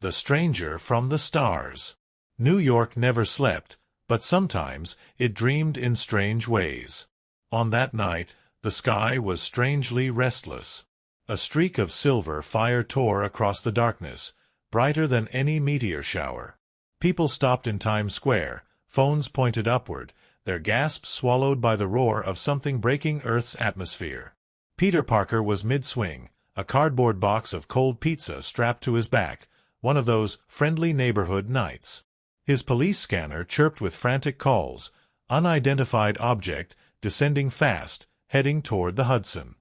The stranger from the stars. New York never slept, but sometimes it dreamed in strange ways. On that night, the sky was strangely restless. A streak of silver fire tore across the darkness, brighter than any meteor shower. People stopped in Times Square, phones pointed upward, their gasps swallowed by the roar of something breaking Earth's atmosphere. Peter Parker was mid-swing, a cardboard box of cold pizza strapped to his back, one of those friendly neighborhood nights. His police scanner chirped with frantic calls, unidentified object, descending fast, heading toward the Hudson.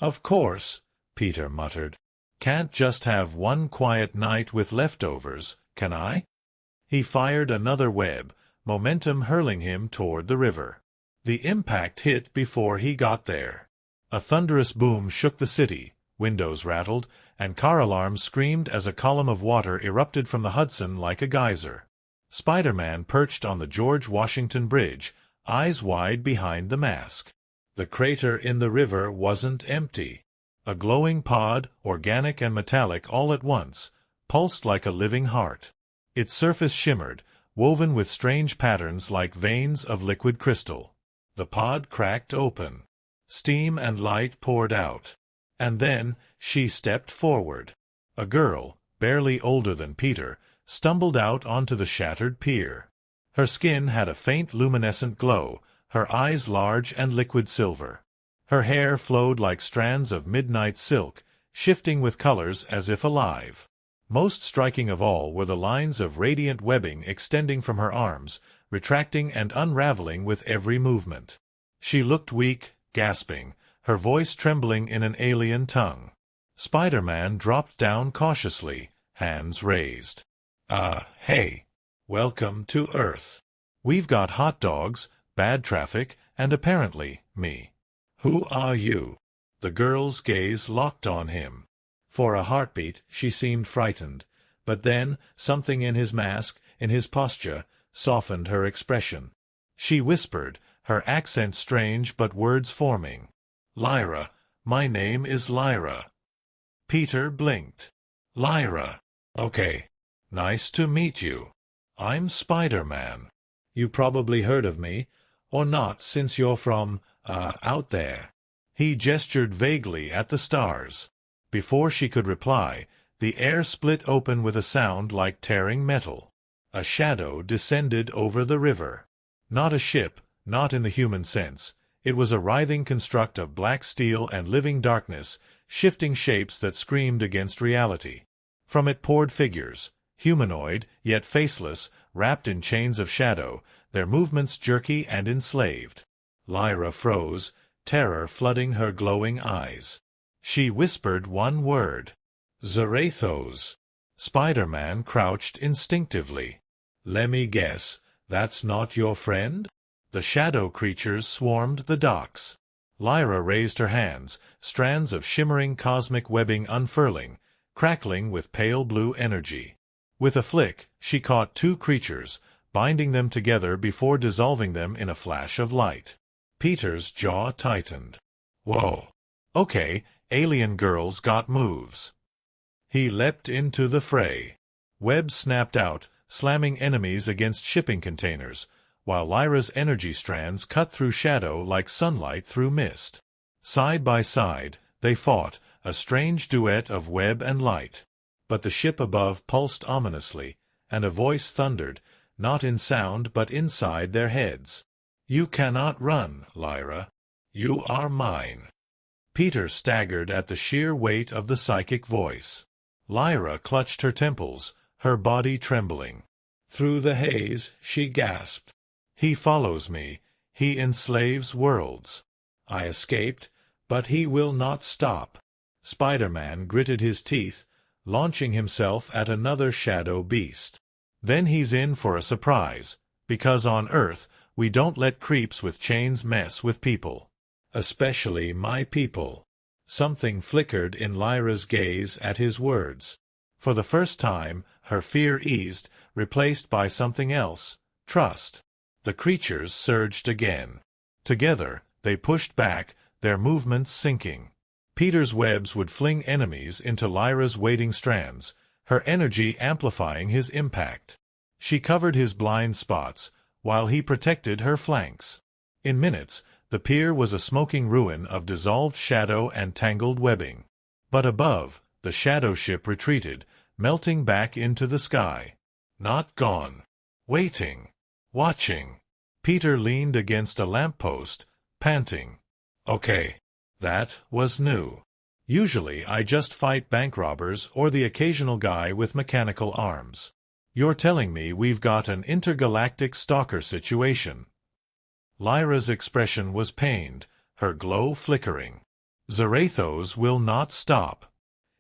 "Of course," Peter muttered. "Can't just have one quiet night with leftovers, can I?" He fired another web, momentum hurling him toward the river. The impact hit before he got there. A thunderous boom shook the city, windows rattled, and car alarms screamed as a column of water erupted from the Hudson like a geyser. Spider-Man perched on the George Washington Bridge, eyes wide behind the mask. The crater in the river wasn't empty. A glowing pod, organic and metallic all at once, pulsed like a living heart. Its surface shimmered, woven with strange patterns like veins of liquid crystal. The pod cracked open. Steam and light poured out. And then she stepped forward. A girl, barely older than Peter, stumbled out onto the shattered pier. Her skin had a faint luminescent glow, her eyes large and liquid silver. Her hair flowed like strands of midnight silk, shifting with colors as if alive. Most striking of all were the lines of radiant webbing extending from her arms, retracting and unraveling with every movement. She looked weak, gasping, her voice trembling in an alien tongue. Spider-Man dropped down cautiously, hands raised. Hey. Welcome to Earth. We've got hot dogs, bad traffic, and apparently, me. Who are you?" The girl's gaze locked on him. For a heartbeat, she seemed frightened, but then something in his mask, in his posture, softened her expression. She whispered, her accent strange but words forming. "Lyra. My name is Lyra." Peter blinked. "Lyra. Okay. Nice to meet you. I'm Spider-Man. You probably heard of me, or not since you're from, out there." He gestured vaguely at the stars. Before she could reply, the air split open with a sound like tearing metal. A shadow descended over the river. Not a ship, not in the human sense. It was a writhing construct of black steel and living darkness, shifting shapes that screamed against reality. From it poured figures, humanoid, yet faceless, wrapped in chains of shadow, their movements jerky and enslaved. Lyra froze, terror flooding her glowing eyes. She whispered one word. "Xerathos." Spider-Man crouched instinctively. "Lemme guess, that's not your friend?" The shadow creatures swarmed the docks. Lyra raised her hands, strands of shimmering cosmic webbing unfurling, crackling with pale blue energy. With a flick, she caught two creatures, binding them together before dissolving them in a flash of light. Peter's jaw tightened. Whoa. Okay, alien girls got moves. He leapt into the fray. Webs snapped out, slamming enemies against shipping containers, while Lyra's energy strands cut through shadow like sunlight through mist. Side by side, they fought, a strange duet of web and light. But the ship above pulsed ominously, and a voice thundered, not in sound but inside their heads. "You cannot run, Lyra. You are mine." Peter staggered at the sheer weight of the psychic voice. Lyra clutched her temples, her body trembling. Through the haze, she gasped. "He follows me. He enslaves worlds. I escaped, but he will not stop." Spider-Man gritted his teeth, launching himself at another shadow beast. "Then he's in for a surprise, because on Earth we don't let creeps with chains mess with people. Especially my people." Something flickered in Lyra's gaze at his words. For the first time, her fear eased, replaced by something else, trust. The creatures surged again. Together, they pushed back, their movements sinking. Peter's webs would fling enemies into Lyra's waiting strands, her energy amplifying his impact. She covered his blind spots, while he protected her flanks. In minutes, the pier was a smoking ruin of dissolved shadow and tangled webbing. But above, the shadow ship retreated, melting back into the sky. Not gone. Waiting. Watching. Peter leaned against a lamppost, panting. Okay. That was new. Usually I just fight bank robbers or the occasional guy with mechanical arms. You're telling me we've got an intergalactic stalker situation. Lyra's expression was pained, her glow flickering. Xerathos will not stop.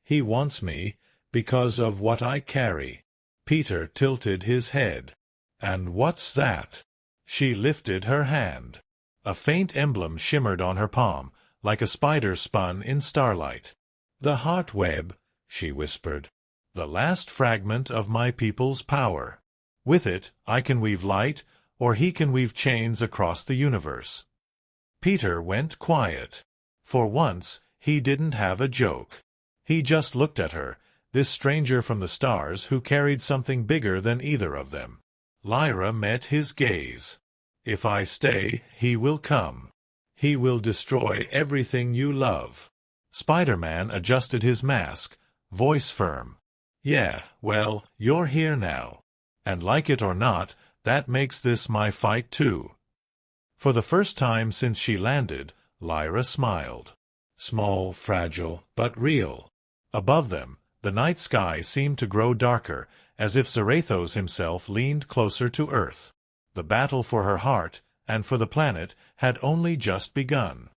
He wants me, because of what I carry. Peter tilted his head. And what's that? She lifted her hand. A faint emblem shimmered on her palm, like a spider spun in starlight. The heart web, she whispered. The last fragment of my people's power. With it, I can weave light, or he can weave chains across the universe. Peter went quiet. For once, he didn't have a joke. He just looked at her, this stranger from the stars who carried something bigger than either of them. Lyra met his gaze. If I stay, he will come. He will destroy everything you love. Spider-Man adjusted his mask, voice firm. Yeah, well, you're here now. And like it or not, that makes this my fight too. For the first time since she landed, Lyra smiled. Small, fragile, but real. Above them, the night sky seemed to grow darker, as if Xerathos himself leaned closer to Earth. The battle for her heart, and for the planet, had only just begun.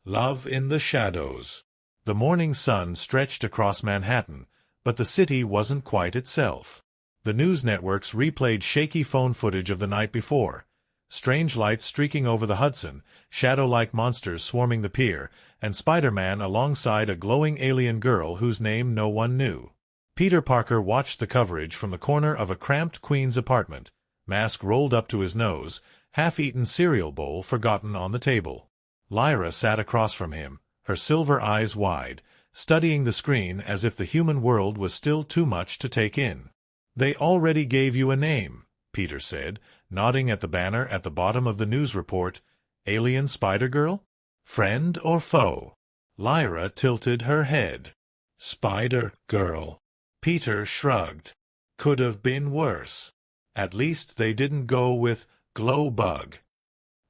Love in the shadows. The morning sun stretched across Manhattan, but the city wasn't quite itself. The news networks replayed shaky phone footage of the night before. Strange lights streaking over the Hudson, shadow-like monsters swarming the pier, and Spider-Man alongside a glowing alien girl whose name no one knew. Peter Parker watched the coverage from the corner of a cramped Queens apartment, mask rolled up to his nose, half-eaten cereal bowl forgotten on the table. Lyra sat across from him, her silver eyes wide, studying the screen as if the human world was still too much to take in. They already gave you a name, Peter said, nodding at the banner at the bottom of the news report. Alien Spider-Girl? Friend or foe? Lyra tilted her head. Spider-Girl. Peter shrugged. Could have been worse. At least they didn't go with glow bug.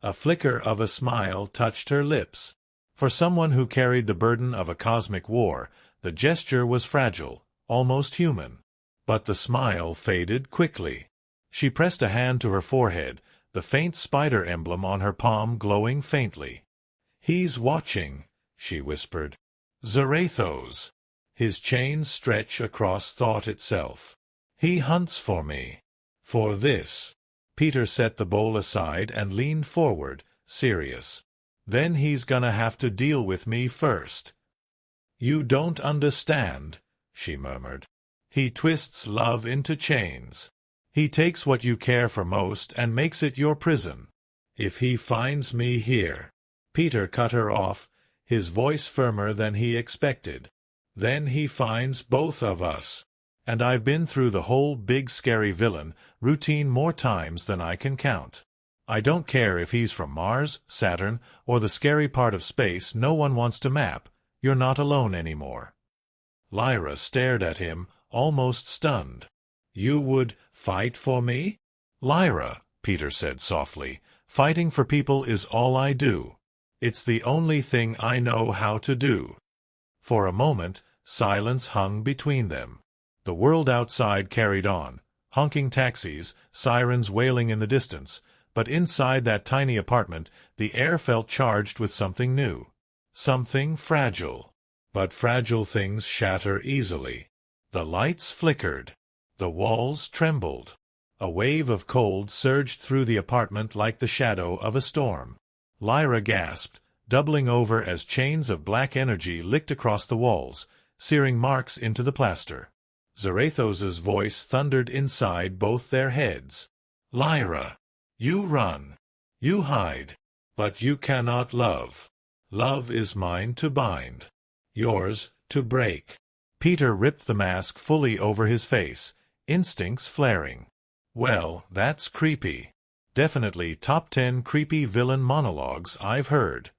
A flicker of a smile touched her lips. For someone who carried the burden of a cosmic war, the gesture was fragile, almost human. But the smile faded quickly. She pressed a hand to her forehead, the faint spider emblem on her palm glowing faintly. He's watching, she whispered. Xerathos. His chains stretch across thought itself. He hunts for me. For this. Peter set the bowl aside and leaned forward, serious. Then he's gonna have to deal with me first. You don't understand, she murmured. He twists love into chains. He takes what you care for most and makes it your prison. If he finds me here. Peter cut her off, his voice firmer than he expected. Then he finds both of us. And I've been through the whole big scary villain routine more times than I can count. I don't care if he's from Mars, Saturn, or the scary part of space no one wants to map. You're not alone anymore. Lyra stared at him, almost stunned. You would fight for me? Lyra, Peter said softly, fighting for people is all I do. It's the only thing I know how to do. For a moment, silence hung between them. The world outside carried on, honking taxis, sirens wailing in the distance, but inside that tiny apartment the air felt charged with something new. Something fragile. But fragile things shatter easily. The lights flickered. The walls trembled. A wave of cold surged through the apartment like the shadow of a storm. Lyra gasped, doubling over as chains of black energy licked across the walls, searing marks into the plaster. Xerathos's voice thundered inside both their heads. Lyra, you run. You hide. But you cannot love. Love is mine to bind. Yours to break. Peter ripped the mask fully over his face, instincts flaring. Well, that's creepy. Definitely top 10 creepy villain monologues I've heard.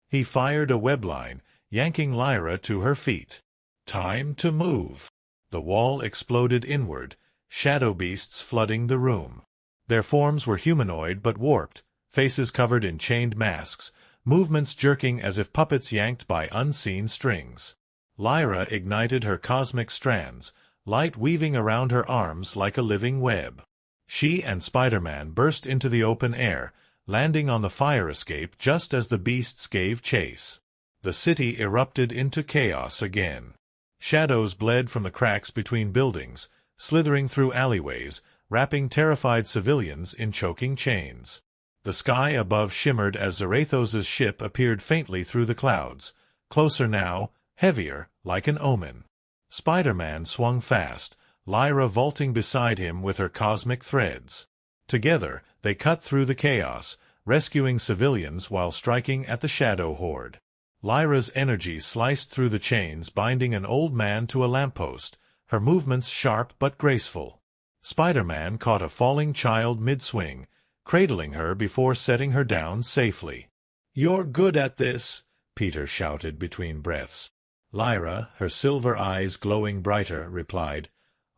He fired a webline, yanking Lyra to her feet. Time to move. The wall exploded inward, shadow beasts flooding the room. Their forms were humanoid but warped, faces covered in chained masks, movements jerking as if puppets yanked by unseen strings. Lyra ignited her cosmic strands, light weaving around her arms like a living web. She and Spider-Man burst into the open air, landing on the fire escape just as the beasts gave chase. The city erupted into chaos again. Shadows bled from the cracks between buildings, slithering through alleyways, wrapping terrified civilians in choking chains. The sky above shimmered as Xerathos' ship appeared faintly through the clouds, closer now, heavier, like an omen. Spider-Man swung fast, Lyra vaulting beside him with her cosmic threads. Together, they cut through the chaos, rescuing civilians while striking at the shadow horde. Lyra's energy sliced through the chains binding an old man to a lamppost, her movements sharp but graceful. Spider-Man caught a falling child mid-swing, cradling her before setting her down safely. "You're good at this," Peter shouted between breaths. Lyra, her silver eyes glowing brighter, replied,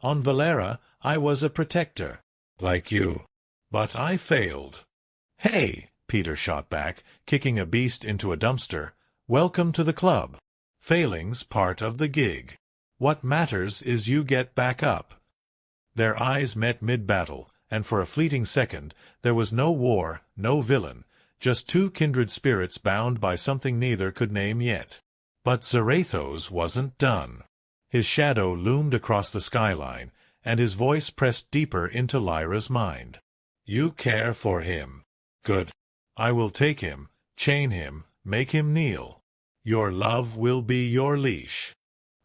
"On Valera, I was a protector. Like you. But I failed." "Hey," Peter shot back, kicking a beast into a dumpster, "welcome to the club. Failing's part of the gig. What matters is you get back up." Their eyes met mid-battle, and for a fleeting second, there was no war, no villain, just two kindred spirits bound by something neither could name yet. But Xerathos wasn't done. His shadow loomed across the skyline, and his voice pressed deeper into Lyra's mind. "You care for him. Good. I will take him, chain him, make him kneel. Your love will be your leash."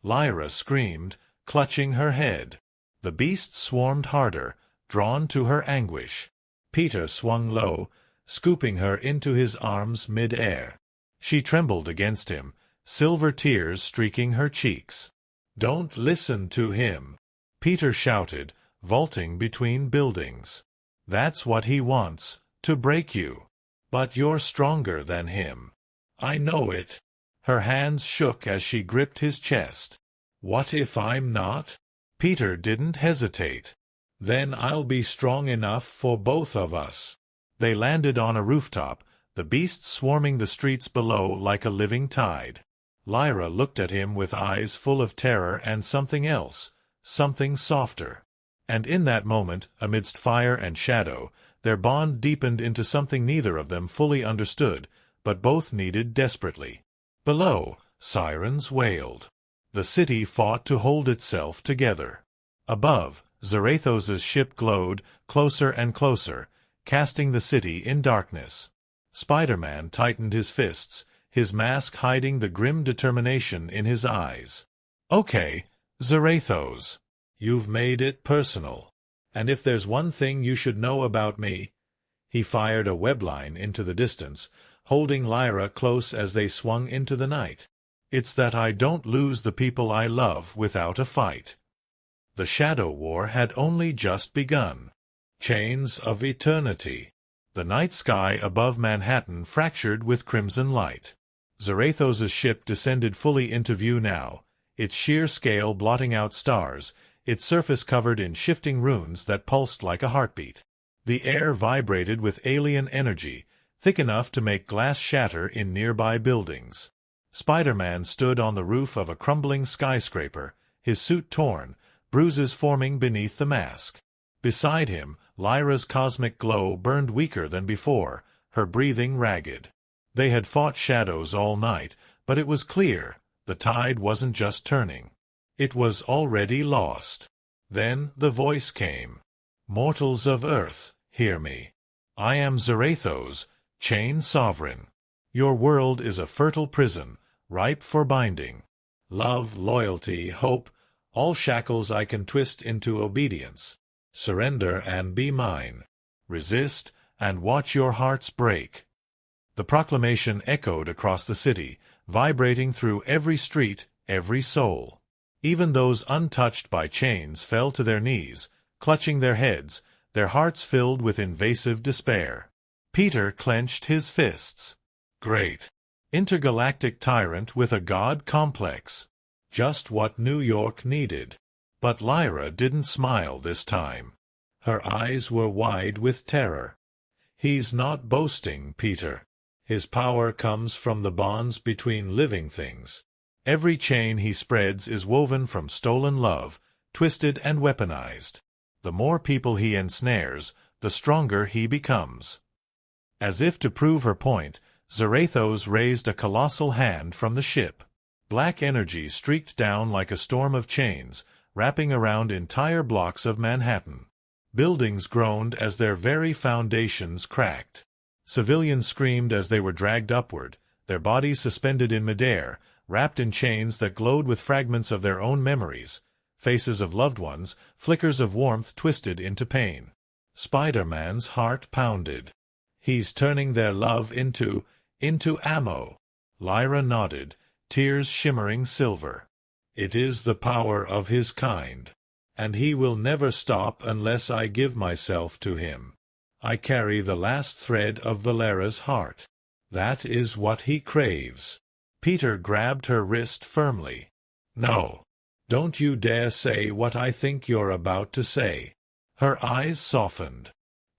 Lyra screamed, clutching her head. The beasts swarmed harder, drawn to her anguish. Peter swung low, scooping her into his arms mid-air. She trembled against him, silver tears streaking her cheeks. "Don't listen to him," Peter shouted, vaulting between buildings. "That's what he wants, to break you. But you're stronger than him. I know it." Her hands shook as she gripped his chest. "What if I'm not?" Peter didn't hesitate. "Then I'll be strong enough for both of us." They landed on a rooftop, the beasts swarming the streets below like a living tide. Lyra looked at him with eyes full of terror and something else, something softer. And in that moment, amidst fire and shadow, their bond deepened into something neither of them fully understood, but both needed desperately. Below, sirens wailed. The city fought to hold itself together. Above, Xerathos' ship glowed, closer and closer, casting the city in darkness. Spider-Man tightened his fists, his mask hiding the grim determination in his eyes. "Okay, Xerathos. You've made it personal. And if there's one thing you should know about me—" He fired a webline into the distance, holding Lyra close as they swung into the night. "It's that I don't lose the people I love without a fight." The Shadow War had only just begun. Chains of eternity. The night sky above Manhattan fractured with crimson light. Xerathos' ship descended fully into view now, its sheer scale blotting out stars, its surface covered in shifting runes that pulsed like a heartbeat. The air vibrated with alien energy, thick enough to make glass shatter in nearby buildings. Spider-Man stood on the roof of a crumbling skyscraper, his suit torn, bruises forming beneath the mask. Beside him, Lyra's cosmic glow burned weaker than before, her breathing ragged. They had fought shadows all night, but it was clear, the tide wasn't just turning. It was already lost. Then the voice came. "Mortals of Earth, hear me. I am Xerathos, Chain Sovereign. Your world is a fertile prison, ripe for binding. Love, loyalty, hope, all shackles I can twist into obedience. Surrender and be mine. Resist, and watch your hearts break." The proclamation echoed across the city, vibrating through every street, every soul. Even those untouched by chains fell to their knees, clutching their heads, their hearts filled with invasive despair. Peter clenched his fists. Great. Intergalactic tyrant with a god complex. Just what New York needed. But Lyra didn't smile this time. Her eyes were wide with terror. He's not boasting, Peter. His power comes from the bonds between living things. Every chain he spreads is woven from stolen love, twisted and weaponized. The more people he ensnares, the stronger he becomes. As if to prove her point, Xerathos raised a colossal hand from the ship. Black energy streaked down like a storm of chains, wrapping around entire blocks of Manhattan. Buildings groaned as their very foundations cracked. Civilians screamed as they were dragged upward, their bodies suspended in midair, wrapped in chains that glowed with fragments of their own memories, faces of loved ones, flickers of warmth twisted into pain. Spider-Man's heart pounded. He's turning their love into ammo. Lyra nodded, tears shimmering silver. It is the power of his kind. And he will never stop unless I give myself to him. I carry the last thread of Valera's heart. That is what he craves. Peter grabbed her wrist firmly. No. Don't you dare say what I think you're about to say. Her eyes softened.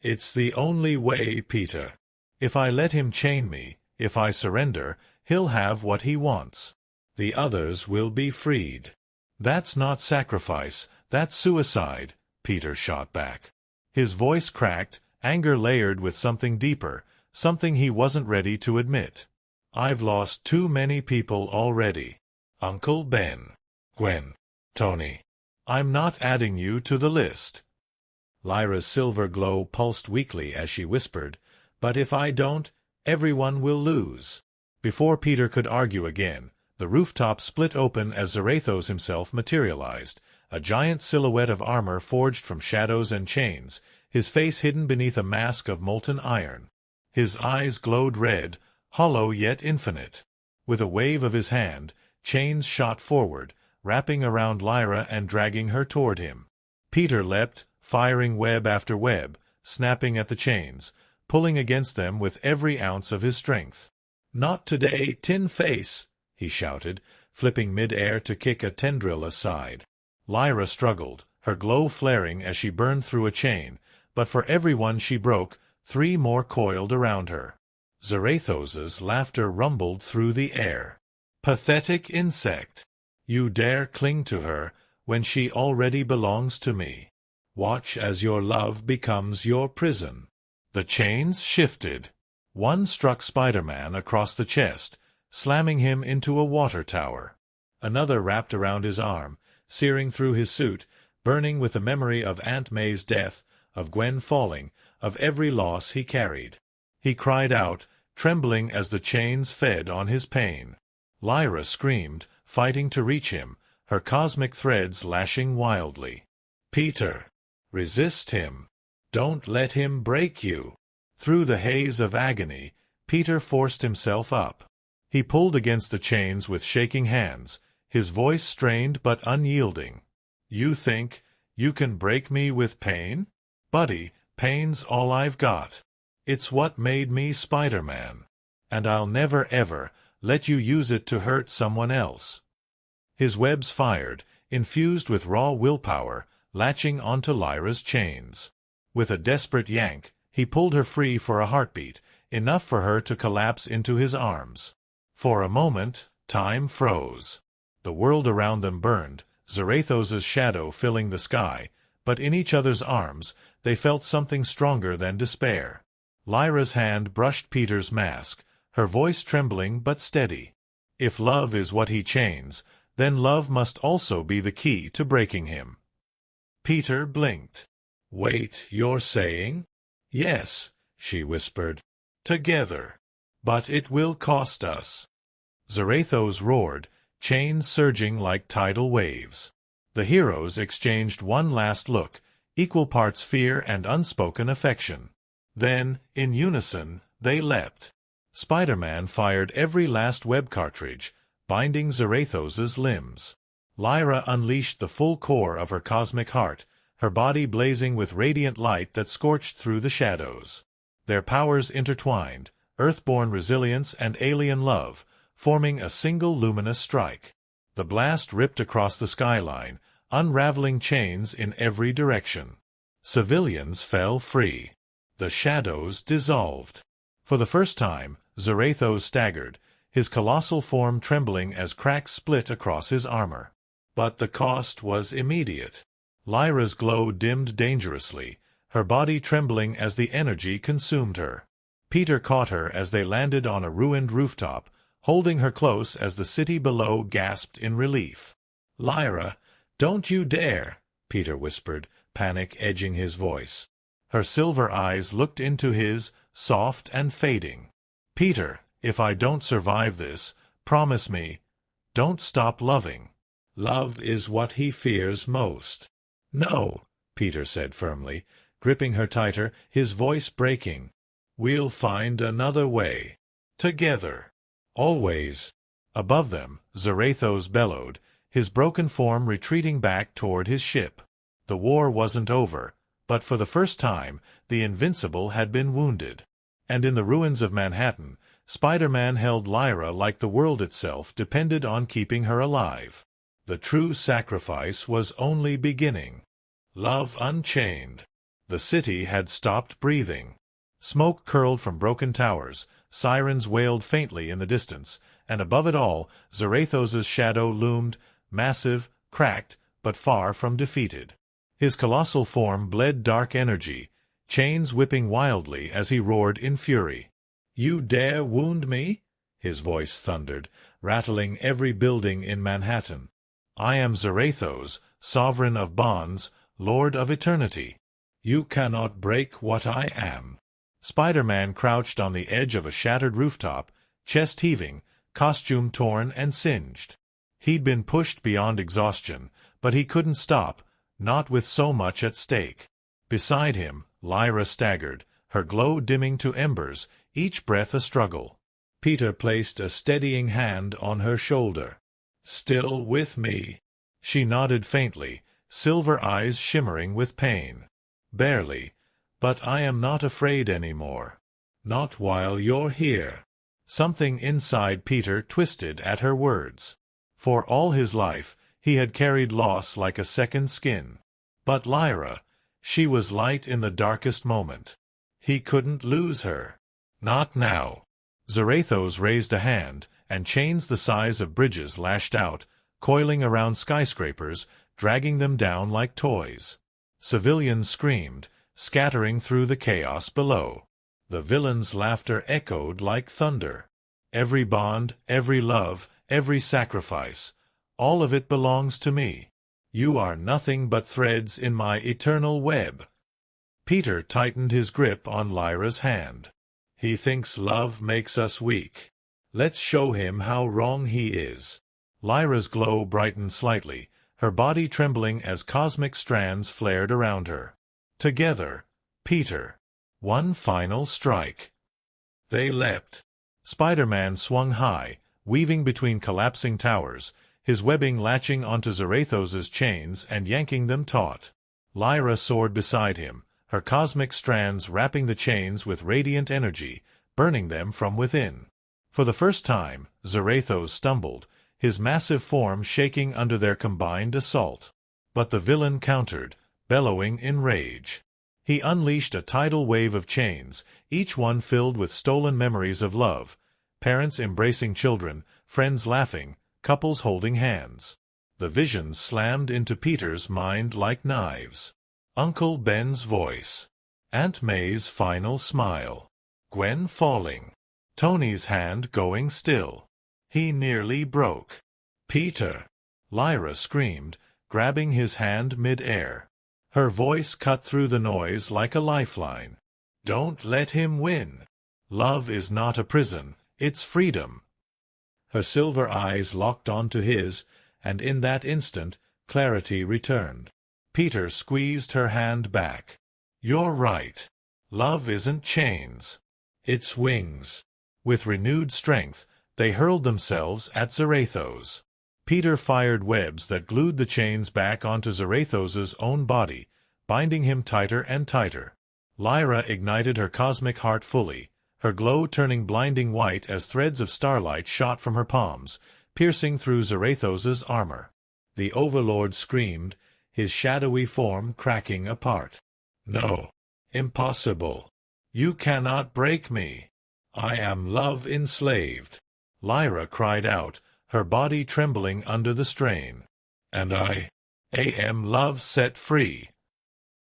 It's the only way, Peter. If I let him chain me, if I surrender, he'll have what he wants. The others will be freed. That's not sacrifice, that's suicide, Peter shot back. His voice cracked, anger layered with something deeper, something he wasn't ready to admit. I've lost too many people already. Uncle Ben, Gwen, Tony. I'm not adding you to the list. Lyra's silver glow pulsed weakly as she whispered, but if I don't, everyone will lose. Before Peter could argue again, the rooftop split open as Xerathos himself materialized, a giant silhouette of armor forged from shadows and chains, his face hidden beneath a mask of molten iron. His eyes glowed red, hollow yet infinite. With a wave of his hand, chains shot forward, wrapping around Lyra and dragging her toward him. Peter leapt, firing web after web, snapping at the chains, pulling against them with every ounce of his strength. "Not today, Tin Face!" he shouted, flipping mid-air to kick a tendril aside. Lyra struggled, her glow flaring as she burned through a chain, but for every one she broke, 3 more coiled around her. Xerathos's laughter rumbled through the air. "Pathetic insect! You dare cling to her when she already belongs to me. Watch as your love becomes your prison." The chains shifted. One struck Spider-Man across the chest, slamming him into a water tower. Another wrapped around his arm, searing through his suit, burning with the memory of Aunt May's death, of Gwen falling, of every loss he carried. He cried out, trembling as the chains fed on his pain. Lyra screamed, fighting to reach him, her cosmic threads lashing wildly. "Peter! Resist him! Don't let him break you!" Through the haze of agony, Peter forced himself up. He pulled against the chains with shaking hands, his voice strained but unyielding. "You think you can break me with pain? Buddy, pain's all I've got. It's what made me Spider-Man. And I'll never ever let you use it to hurt someone else." His webs fired, infused with raw willpower, latching onto Lyra's chains. With a desperate yank, he pulled her free for a heartbeat, enough for her to collapse into his arms. For a moment, time froze. The world around them burned, Xerathos's shadow filling the sky, but in each other's arms they felt something stronger than despair. Lyra's hand brushed Peter's mask, her voice trembling but steady. If love is what he chains, then love must also be the key to breaking him. Peter blinked. "Wait, you're saying?" "Yes," she whispered. "Together. But it will cost us." Xerathos roared, chains surging like tidal waves. The heroes exchanged one last look, equal parts fear and unspoken affection. Then, in unison, they leapt. Spider-Man fired every last web cartridge, binding Xerathos's limbs. Lyra unleashed the full core of her cosmic heart, her body blazing with radiant light that scorched through the shadows. Their powers intertwined, earthborn resilience and alien love, forming a single luminous strike. The blast ripped across the skyline, unraveling chains in every direction. Civilians fell free. The shadows dissolved. For the first time, Xerathos staggered, his colossal form trembling as cracks split across his armor. But the cost was immediate. Lyra's glow dimmed dangerously, her body trembling as the energy consumed her. Peter caught her as they landed on a ruined rooftop, holding her close as the city below gasped in relief. "Lyra, don't you dare," Peter whispered, panic edging his voice. Her silver eyes looked into his, soft and fading. "Peter, if I don't survive this, promise me, don't stop loving. Love is what he fears most." "No," Peter said firmly, gripping her tighter, his voice breaking. "We'll find another way. Together. Always." Above them, Xerathos bellowed, his broken form retreating back toward his ship. The war wasn't over, but for the first time, the Invincible had been wounded. And in the ruins of Manhattan, Spider-Man held Lyra like the world itself depended on keeping her alive. The true sacrifice was only beginning. Love unchained. The city had stopped breathing. Smoke curled from broken towers, sirens wailed faintly in the distance, and above it all, Xerathos's shadow loomed, massive, cracked, but far from defeated. His colossal form bled dark energy, chains whipping wildly as he roared in fury. "You dare wound me?" his voice thundered, rattling every building in Manhattan. "I am Xerathos, sovereign of bonds, lord of eternity. You cannot break what I am." Spider-Man crouched on the edge of a shattered rooftop, chest heaving, costume torn and singed. He'd been pushed beyond exhaustion, but he couldn't stop, not with so much at stake. Beside him, Lyra staggered, her glow dimming to embers, each breath a struggle. Peter placed a steadying hand on her shoulder. "Still with me?" She nodded faintly, silver eyes shimmering with pain. "Barely, but I am not afraid anymore. Not while you're here." Something inside Peter twisted at her words. For all his life, he had carried loss like a second skin. But Lyra, she was light in the darkest moment. He couldn't lose her. Not now. Xerathos raised a hand, and chains the size of bridges lashed out, coiling around skyscrapers, dragging them down like toys. Civilians screamed, scattering through the chaos below. The villain's laughter echoed like thunder. "Every bond, every love, every sacrifice, all of it belongs to me. You are nothing but threads in my eternal web." Peter tightened his grip on Lyra's hand. "He thinks love makes us weak. Let's show him how wrong he is." Lyra's glow brightened slightly, her body trembling as cosmic strands flared around her. "Together, Peter. One final strike." They leapt. Spider-Man swung high, weaving between collapsing towers, his webbing latching onto Xerathos's chains and yanking them taut. Lyra soared beside him, her cosmic strands wrapping the chains with radiant energy, burning them from within. For the first time, Xerathos stumbled, his massive form shaking under their combined assault. But the villain countered, bellowing in rage. He unleashed a tidal wave of chains, each one filled with stolen memories of love, parents embracing children, friends laughing, couples holding hands. The visions slammed into Peter's mind like knives. Uncle Ben's voice. Aunt May's final smile. Gwen falling. Tony's hand going still. He nearly broke. "Peter!" Lyra screamed, grabbing his hand mid-air. Her voice cut through the noise like a lifeline. "Don't let him win. Love is not a prison, it's freedom." Her silver eyes locked onto his, and in that instant, clarity returned. Peter squeezed her hand back. "You're right. Love isn't chains. It's wings." With renewed strength, they hurled themselves at Xerathos. Peter fired webs that glued the chains back onto Xerathos' own body, binding him tighter and tighter. Lyra ignited her cosmic heart fully, her glow turning blinding white as threads of starlight shot from her palms, piercing through Xerathos' armor. The Overlord screamed, his shadowy form cracking apart. "No! Impossible! You cannot break me! I am love enslaved!" Lyra cried out, her body trembling under the strain. "And I am love set free!"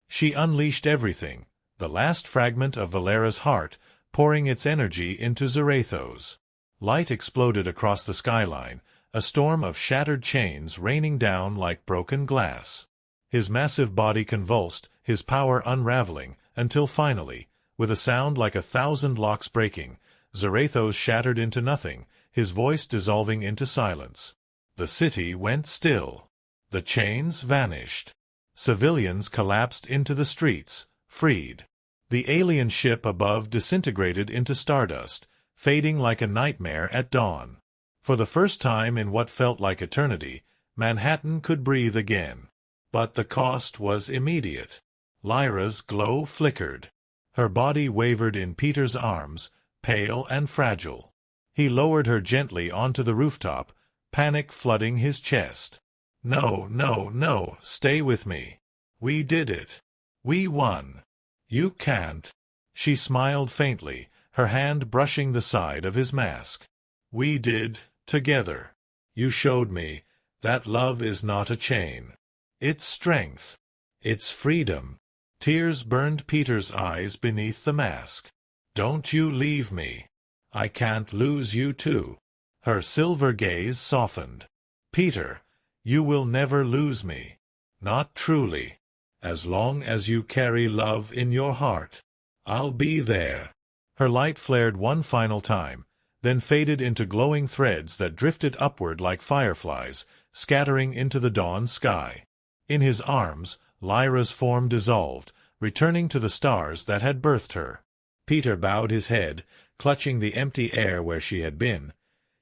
She unleashed everything, the last fragment of Valera's heart, pouring its energy into Xerathos. Light exploded across the skyline, a storm of shattered chains raining down like broken glass. His massive body convulsed, his power unraveling, until finally, with a sound like 1,000 locks breaking, Xerathos shattered into nothing, his voice dissolving into silence. The city went still. The chains vanished. Civilians collapsed into the streets, freed. The alien ship above disintegrated into stardust, fading like a nightmare at dawn. For the first time in what felt like eternity, Manhattan could breathe again. But the cost was immediate. Lyra's glow flickered. Her body wavered in Peter's arms, pale and fragile. He lowered her gently onto the rooftop, panic flooding his chest. "No, no, no, stay with me. We did it. We won. You can't." She smiled faintly, her hand brushing the side of his mask. "We did, together. You showed me that love is not a chain. It's strength. It's freedom." Tears burned Peter's eyes beneath the mask. "Don't you leave me. I can't lose you too." Her silver gaze softened. "Peter, you will never lose me. Not truly. As long as you carry love in your heart, I'll be there." Her light flared one final time, then faded into glowing threads that drifted upward like fireflies, scattering into the dawn sky. In his arms, Lyra's form dissolved, returning to the stars that had birthed her. Peter bowed his head, clutching the empty air where she had been,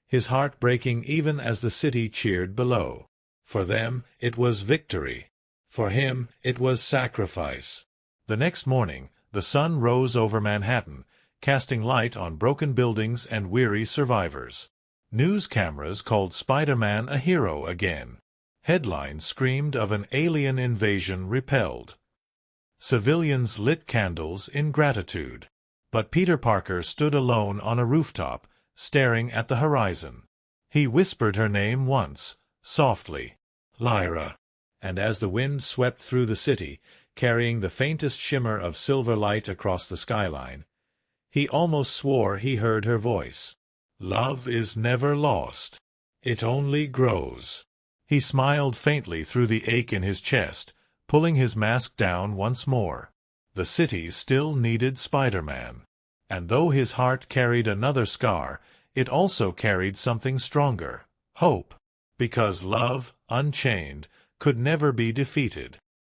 his heart breaking even as the city cheered below. For them, it was victory. For him, it was sacrifice. The next morning, the sun rose over Manhattan, casting light on broken buildings and weary survivors. News cameras called Spider-Man a hero again. Headlines screamed of an alien invasion repelled. Civilians lit candles in gratitude. But Peter Parker stood alone on a rooftop, staring at the horizon. He whispered her name once, softly, "Lyra." And as the wind swept through the city, carrying the faintest shimmer of silver light across the skyline, he almost swore he heard her voice. "Love is never lost. It only grows." He smiled faintly through the ache in his chest, pulling his mask down once more. The city still needed Spider-Man. And though his heart carried another scar, it also carried something stronger, hope. Because love, unchained, could never be defeated.